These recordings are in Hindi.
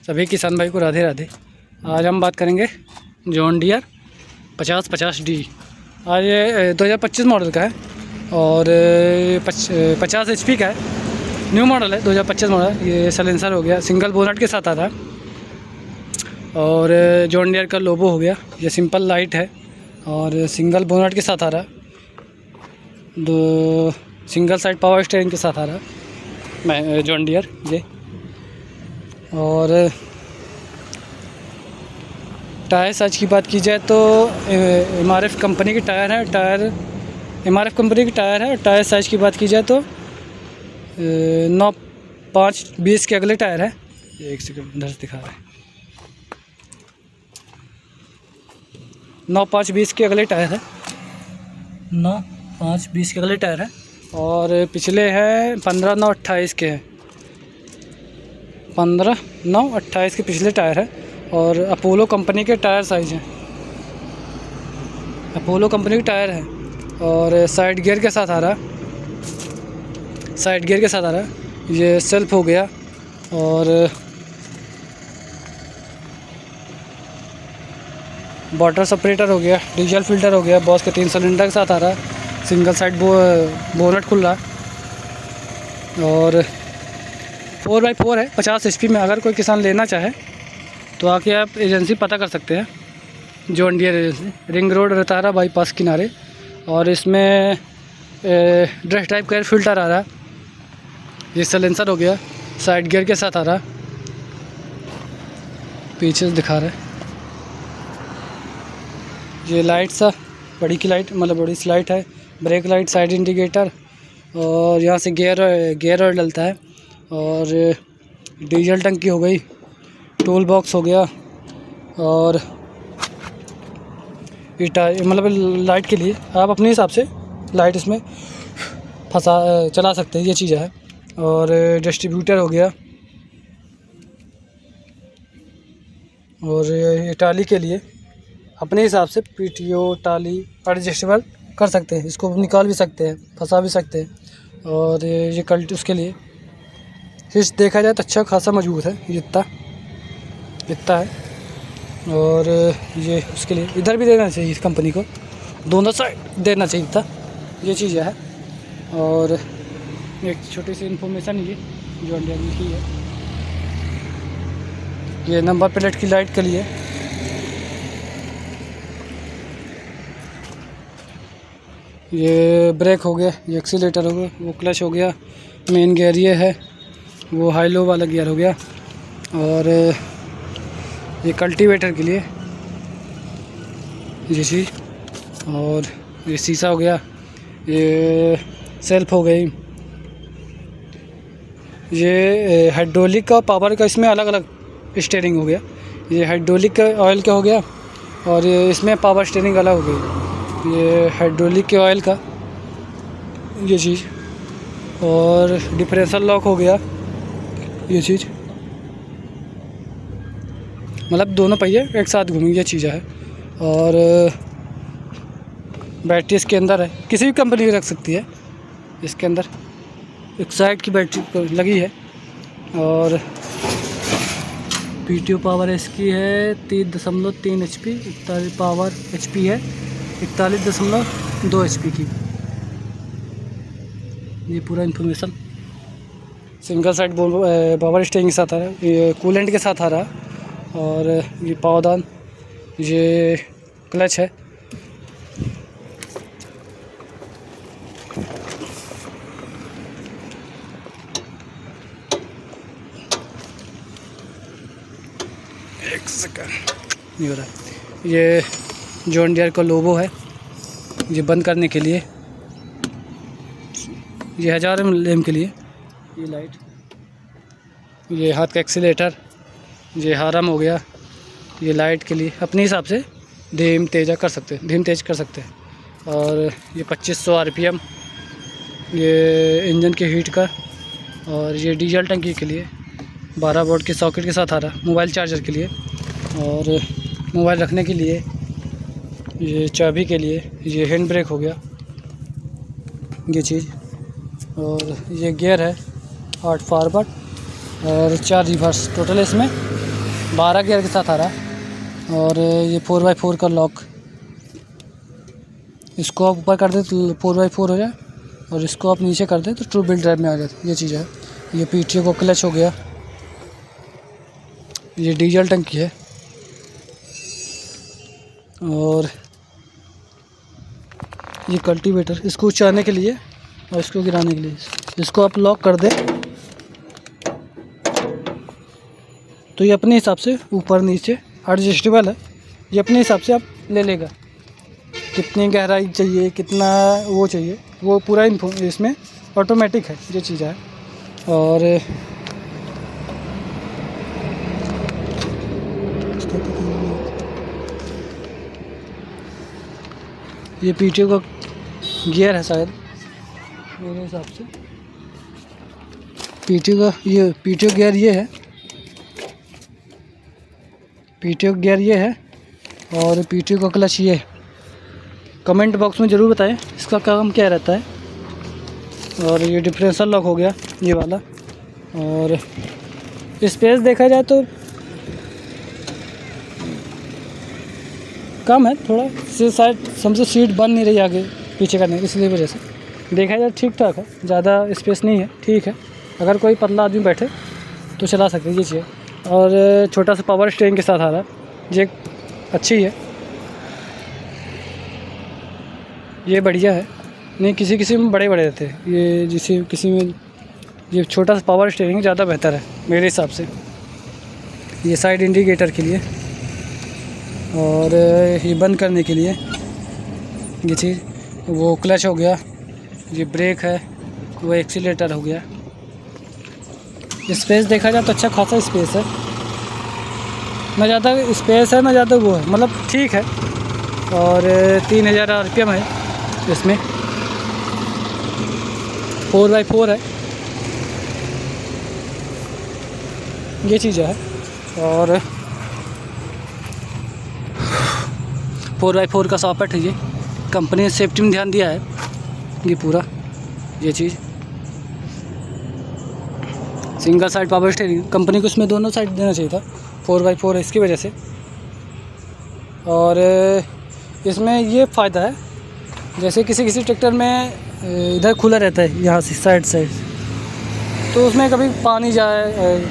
सभी किसान भाई को राधे राधे। आज हम बात करेंगे जॉन डियर 5050D। आज ये 2025 मॉडल का है और 50 HP का है। न्यू मॉडल है, 2025 मॉडल। ये सलेंसर हो गया, सिंगल बोनट के साथ आता है और जॉन डियर का लोगो हो गया। ये सिंपल लाइट है और सिंगल बोनट के साथ आ रहा है। दो सिंगल साइड पावर स्टीयरिंग के साथ आ रहा है जॉन डियर ये। और टायर साइज की बात की जाए तो MRF कंपनी के टायर है। MRF कंपनी के टायर है। टायर साइज की बात की जाए तो 9.5-20 के अगले टायर है। एक सेकंड इधर से दिखा रहा है। 9.5-20 के अगले टायर है। 9.5-20 के अगले टायर है और पिछले हैं 15-9-28 के हैं। 15-9-28 के पिछले टायर है और अपोलो कंपनी के टायर साइज हैं। अपोलो कंपनी के टायर है और साइड गियर के साथ आ रहा है। साइड गियर के साथ आ रहा है। ये सेल्फ हो गया और वाटर सेपरेटर हो गया, डीजल फिल्टर हो गया। बॉस के 3 सिलेंडर के साथ आ रहा है। सिंगल साइड बोनट खुल रहा है और 4x4 है 50 HP में। अगर कोई किसान लेना चाहे तो आके आप एजेंसी पता कर सकते हैं। John Deere agency, ring road Ratara bypass किनारे। और इसमें ड्रेस टाइप का एयर फिल्टर आ रहा है। ये सलेंसर हो गया, साइड गियर के साथ आ रहा है। पीछे से दिखा रहा है। ये लाइट सा बड़ी की लाइट, मतलब बड़ी सी लाइट है। ब्रेक लाइट, साइड इंडिकेटर और यहाँ से गियर और डलता है। और डीजल टंकी हो गई, टूल बॉक्स हो गया और मतलब लाइट के लिए आप अपने हिसाब से लाइट इसमें चला सकते हैं। ये चीज़ है। और डिस्ट्रीब्यूटर हो गया और ये टाली के लिए अपने हिसाब से PTO टाली एडजस्टेबल कर सकते हैं। इसको निकाल भी सकते हैं, फंसा भी सकते हैं। और ये कल्ट उसके लिए हिच देखा जाए तो अच्छा खासा मजबूत है। इतना है। और ये उसके लिए इधर भी देना चाहिए, इस कंपनी को दोनों साइड देना चाहिए था। ये चीज़ है। और एक छोटी सी इन्फॉर्मेशन ये जॉन डियर की है। ये नंबर प्लेट की लाइट के लिए ये ब्रेक हो गया, ये एक्सीलेटर हो गया, वो क्लच हो गया, मेन गियर ये है, वो हाई लो वाला गियर हो गया। और ये कल्टीवेटर के लिए ये चीज़। और ये शीशा हो गया, ये सेल्फ हो गई। ये हाइड्रोलिक का पावर का इसमें अलग अलग स्टीयरिंग हो गया। ये हाइड्रोलिक का ऑयल का हो गया और ये इसमें पावर स्टीयरिंग अलग हो गई। ये हाइड्रोलिक के ऑयल का ये चीज़। और डिफरेंशियल लॉक हो गया ये चीज़, मतलब दोनों पहिए एक साथ घूमेंगे, ये चीज़ है। और बैटरी इसके अंदर है, किसी भी कंपनी की रख सकती है। इसके अंदर एक साइड की बैटरी लगी है। और PTO पावर इसकी है 3.3 HP। 41 पावर HP है 41.2 HP की। ये पूरा information single side power steering के साथ आ रहा है। ये कूलेंट के साथ आ रहा है। और ये पावदान, ये क्लच है। एक सेकंड ये हो रहा है। ये जॉन डियर का लोगो है। ये बंद करने के लिए, ये 1000 mAh के लिए ये लाइट, ये हाथ का एक्सीलेटर, ये हारम हो गया। ये लाइट के लिए अपने हिसाब से धीम तेज कर सकते हैं। और ये 2500 RPM ये इंजन के हीट का। और ये डीजल टंकी के लिए 12 वोल्ट के सॉकेट के साथ आ रहा, मोबाइल चार्जर के लिए। और मोबाइल रखने के लिए, ये चाबी के लिए, ये हैंड ब्रेक हो गया ये चीज़। और ये गियर है 8 फॉरवर्ड और 4 रिवर्स। टोटल इसमें 12 गियर के साथ आ रहा है। और ये 4x4 का लॉक, इसको आप ऊपर कर दे तो 4x4 हो जाए, और इसको आप नीचे कर दे तो ट्रू व्हील ड्राइव में आ जाती, ये चीज़ है। ये पीटीओ को क्लच हो गया, ये डीजल टंकी है, और ये कल्टीवेटर, इसको उचारने के लिए और इसको गिराने के लिए। इसको आप लॉक कर दे तो ये अपने हिसाब से ऊपर नीचे एडजस्टेबल है, ये अपने हिसाब से आप ले लेगा। कितनी गहराई चाहिए, कितना वो चाहिए, वो पूरा इसमें ऑटोमेटिक है, ये चीज़ है। और ये पीटीओ का गियर है शायद मेरे हिसाब से, पीटीओ का ये पीटीओ गियर ये है, पीटीओ गियर ये है, और पीटीओ का क्लच ये है। कमेंट बॉक्स में ज़रूर बताएं इसका काम क्या रहता है। और ये डिफरेंशियल लॉक हो गया ये वाला। और स्पेस देखा जाए तो कम है थोड़ा, से शायद समझो सीट बन नहीं रही आगे पीछे करने, इसलिए वजह से देखा जाए ठीक ठाक है, ज़्यादा स्पेस नहीं है, ठीक है। अगर कोई पतला आदमी बैठे तो चला सकते हैं ये चीज़। और छोटा सा पावर स्टीयरिंग के साथ आ रहा है, ये अच्छी है, ये बढ़िया है। नहीं किसी किसी में बड़े बड़े रहते हैं, ये जिसे किसी में ये छोटा सा पावर स्टीयरिंग ज़्यादा बेहतर है मेरे हिसाब से। ये साइड इंडिकेटर के लिए, और ये बंद करने के लिए ये चीज़, वो क्लच हो गया, ये ब्रेक है, वो एक्सीलेटर हो गया। स्पेस देखा जाए तो अच्छा खासा स्पेस है, ना ज़्यादा स्पेस है ना ज़्यादा वो है, मतलब ठीक है। और 3000 RPM है इसमें, 4x4 है, ये चीज़ है। और 4x4 का सॉकेट है, ये कंपनी ने सेफ्टी में ध्यान दिया है, ये पूरा ये चीज़। Single side power steering, company को इसमें दोनों साइड देना चाहिए था, 4x4 है इसकी वजह से। और इसमें ये फ़ायदा है, जैसे किसी किसी ट्रैक्टर में इधर खुला रहता है यहाँ से साइड साइड, तो उसमें कभी पानी जाए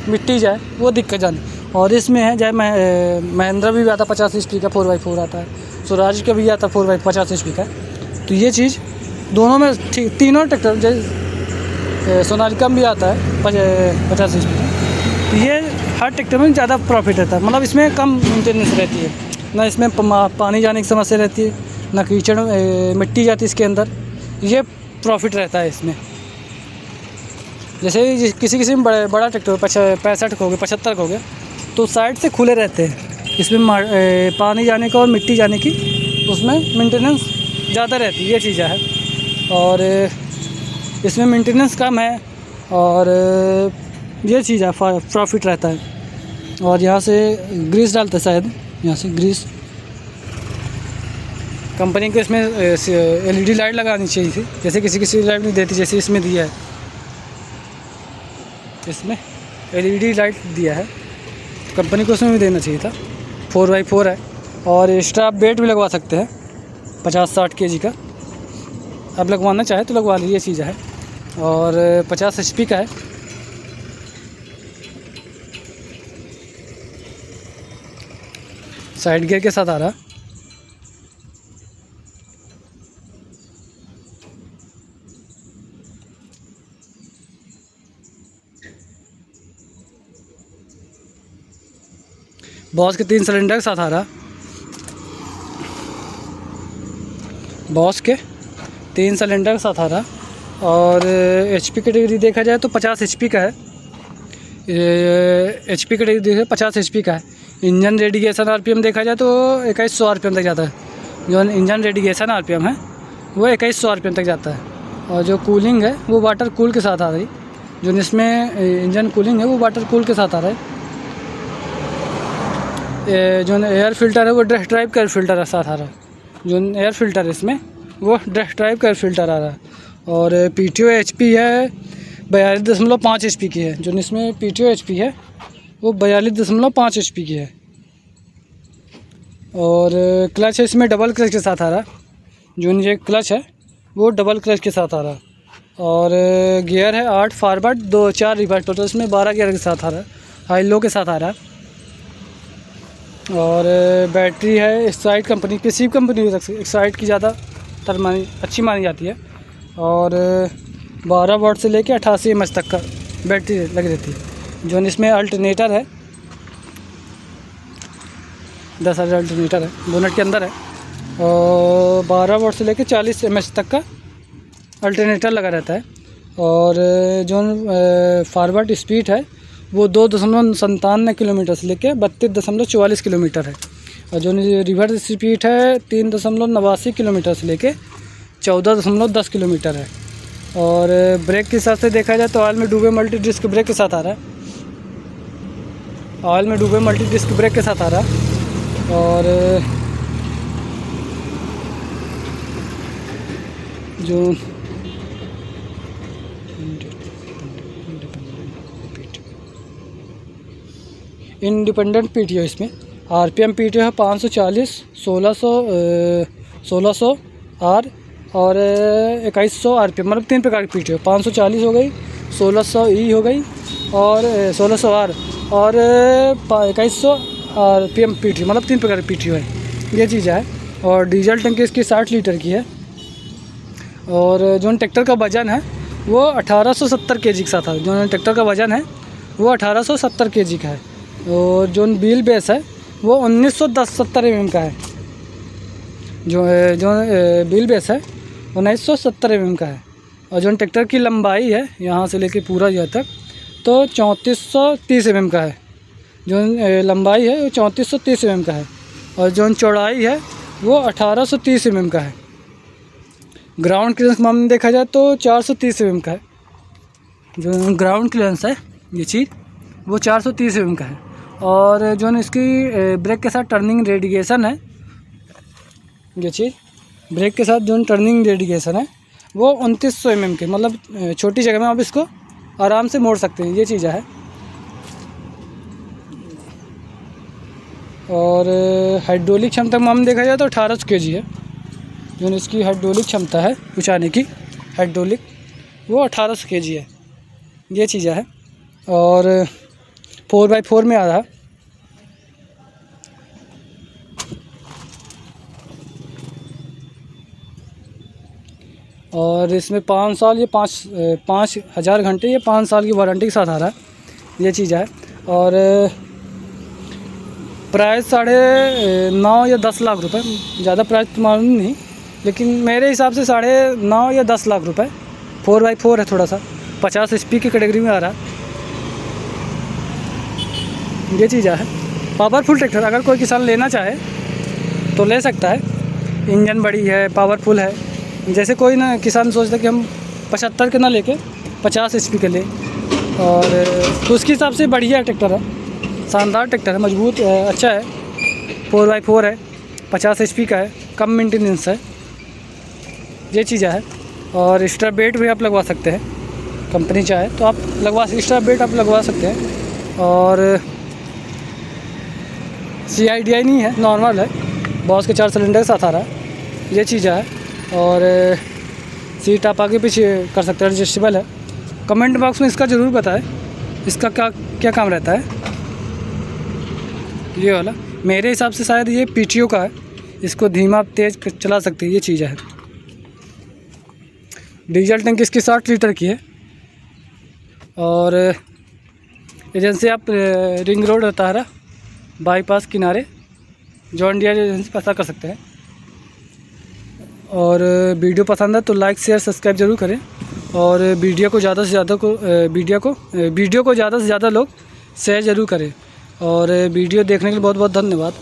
मिट्टी जाए वो दिक्कत जानी। और इसमें है चाहे महिंद्रा भी आता 50 HP का 4x4 आता है, स्वराज का भी आता 4x50 HP का। तो ये चीज़ दोनों में ठीक, तीनों ट्रैक्टर जैसे सोनालिका में भी आता है 50 HP का। तो ये हर ट्रैक्टर में ज़्यादा प्रॉफिट रहता है, मतलब इसमें कम मेंटेनेंस रहती है, ना इसमें पानी जाने की समस्या रहती है, ना कीचड़ मिट्टी जाती है इसके अंदर, ये प्रॉफिट रहता है इसमें। जैसे किसी किसी में बड़ा ट्रैक्टर 65 का हो गया, 75 का हो गया, तो साइड से खुले रहते हैं, इसमें पानी जाने का और मिट्टी जाने की उसमें मेंटेनेंस ज़्यादा रहती है, ये चीज़ है। और इसमें मेंटेनेंस कम है, और ये चीज़ है प्रॉफिट रहता है। और यहाँ से ग्रीस डालते हैं शायद, यहाँ से ग्रीस कंपनी को इसमें LED लाइट लगानी चाहिए थी, जैसे किसी लाइट नहीं देती, जैसे इसमें दिया है, इसमें LED लाइट दिया है, कंपनी को उसमें भी देना चाहिए था। 4x4 है, और स्ट्रैप बेल्ट भी लगवा सकते हैं 50-60 kg का, अब लगवाना चाहे तो लगवा लीजिए, ये चीज़ है। और 50 HP का है, साइड गियर के साथ आ रहा। बॉस के 3 सिलेंडर के साथ आ रहा, बॉस के 3 सिलेंडर के साथ आ रहा। और HP कैटेगरी देखा जाए तो 50 HP का है, HP कैटेगरी देखा 50 HP का है। इंजन रेडिएशन RPM देखा जाए तो 2100 RPM तक जाता है, जो इंजन रेडिएशन RPM है वो 2100 RPM तक जाता है। और जो कूलिंग है वो वाटर कूल के साथ आ रही, जो इसमें इंजन कूलिंग है वो वाटर कूल के साथ आ रहा है। जो एयर फिल्टर है वो डस्ट ड्राइव का फिल्टर साथ आ रहा है, जो एयर फिल्टर है इसमें वो डस्ट ड्राइव का फिल्टर आ रहा है। और PTO HP है 42.5 HP की है, जो इसमें PTO HP है वो 42.5 HP की है। और क्लच है इसमें डबल क्लच के साथ आ रहा है। जो ये क्लच है वो डबल क्लच के साथ आ रहा है। और गियर है 8 फॉरवर्ड 4 रिवर्स, टोटल इसमें 12 गियर के साथ आ रहा है, हाई लो के साथ आ रहा है। और बैटरी है एक्साइड कंपनी, किसी भी कंपनी हो सकती है, एक्साइड की ज़्यादा अच्छी मानी जाती है। और 12 वाट से लेके 88 mAh तक का बैटरी लगी रहती है। जो इसमें अल्टरनेटर है 10,000 अल्टरनेटर है, बोनट के अंदर है। और 12 वाट से लेके 40 mAh तक का अल्टरनेटर लगा रहता है। और जो फॉरवर्ड स्पीड है वो 2.97 किलोमीटर से लेके 32.44 किलोमीटर है। और जो रिवर्स स्पीड है 3.89 किलोमीटर से लेके 14.10 किलोमीटर है। और ब्रेक के हिसाब से देखा जाए तो ऑयल में डूबे मल्टी डिस्क ब्रेक के साथ आ रहा है। ऑयल में डूबे मल्टी डिस्क ब्रेक के साथ आ रहा है। और जो इंडिपेंडेंट पीटीओ, इसमें आरपीएम पीटीओ है 540, 1600 आर और 2100 आरपीएम, मतलब 3 प्रकार की पीटीओ। 540 हो गई, 1600 ई हो गई और 1600 आर और 2100 आरपीएम पीटीओ, मतलब 3 प्रकार की पीटीओ है, ये चीज़ है। और डीजल टंकी इसकी 60 लीटर की है। और जो ट्रैक्टर का वज़न है वो 1870 kg के साथ है। जो ट्रैक्टर का वज़न है वो 1870 kg का है। और जो व्हील बेस है वो 1970 mm का है। जो व्हील बेस है 1970 mm का है। और जो ट्रैक्टर की लंबाई है यहाँ से लेके पूरा यहाँ तक तो 3430 mm का है। जो लंबाई है वो 3430 mm का है। और जो चौड़ाई है वो 1830 mm का है। ग्राउंड क्लियरेंस मामले देखा जाए तो 430 mm का है। जो ग्राउंड क्लियरेंस है ये चीज़ वो 430 mm का है। और जो इसकी ब्रेक के साथ टर्निंग रेडिएशन है, ये चीज़ ब्रेक के साथ जो टर्निंग रेडिएशन है वो 2900 mm के, मतलब छोटी जगह में आप इसको आराम से मोड़ सकते हैं, ये चीज़ है। और हाइड्रोलिक क्षमता मामले देखा जाए तो 1800 kg है। जो इसकी हाइड्रोलिक क्षमता है उठाने की, हाइड्रोलिक वो 1800 kg है, ये चीज़ है। और 4x4 में आ रहा है। और इसमें 5 साल, ये 5,000 घंटे, ये 5 साल की वारंटी के साथ आ रहा है, ये चीज़ है। और प्राइस 9.5 या 10 लाख रुपए, ज़्यादा प्राइस तो मालूम नहीं, लेकिन मेरे हिसाब से 9.5 या 10 लाख रुपए। 4x4 है, थोड़ा सा 50 HP की कैटेगरी में आ रहा है, ये चीज़ है। पावरफुल ट्रैक्टर अगर कोई किसान लेना चाहे तो ले सकता है। इंजन बड़ी है, पावरफुल है। जैसे कोई ना किसान सोचता है कि हम 75 के ना लेके 50 HP के ले, और तो उसके हिसाब से बढ़िया ट्रैक्टर है, शानदार ट्रैक्टर है, मजबूत है, अच्छा है। 4x4 है, 50 HP का है, कम मेंटेनेंस है, ये चीज़ है। और एक्स्ट्रा बेट भी आप लगवा सकते हैं, कंपनी चाहे तो आप एक्स्ट्रा बेट आप लगवा सकते हैं। और CIDI नहीं है, नॉर्मल है, बॉस के 4 सिलेंडर के साथ आ रहा है, ये चीज़ है। और सीट आप आगे पीछे कर सकते हैं, एडजस्टेबल है। कमेंट बॉक्स में इसका ज़रूर बताएं इसका क्या काम रहता है। ये वाला मेरे हिसाब से शायद ये PTO का है, इसको धीमा तेज़ चला सकते हैं, ये चीज़ है। डीजल टंकी इसकी 60 लीटर की है। और एजेंसी आप रिंग रोड तारा बाईपास किनारे जॉन डियर एजेंसी पता कर सकते हैं। और वीडियो पसंद है तो लाइक शेयर सब्सक्राइब जरूर करें। और वीडियो को ज़्यादा से ज़्यादा लोग शेयर ज़रूर करें। और वीडियो देखने के लिए बहुत बहुत धन्यवाद।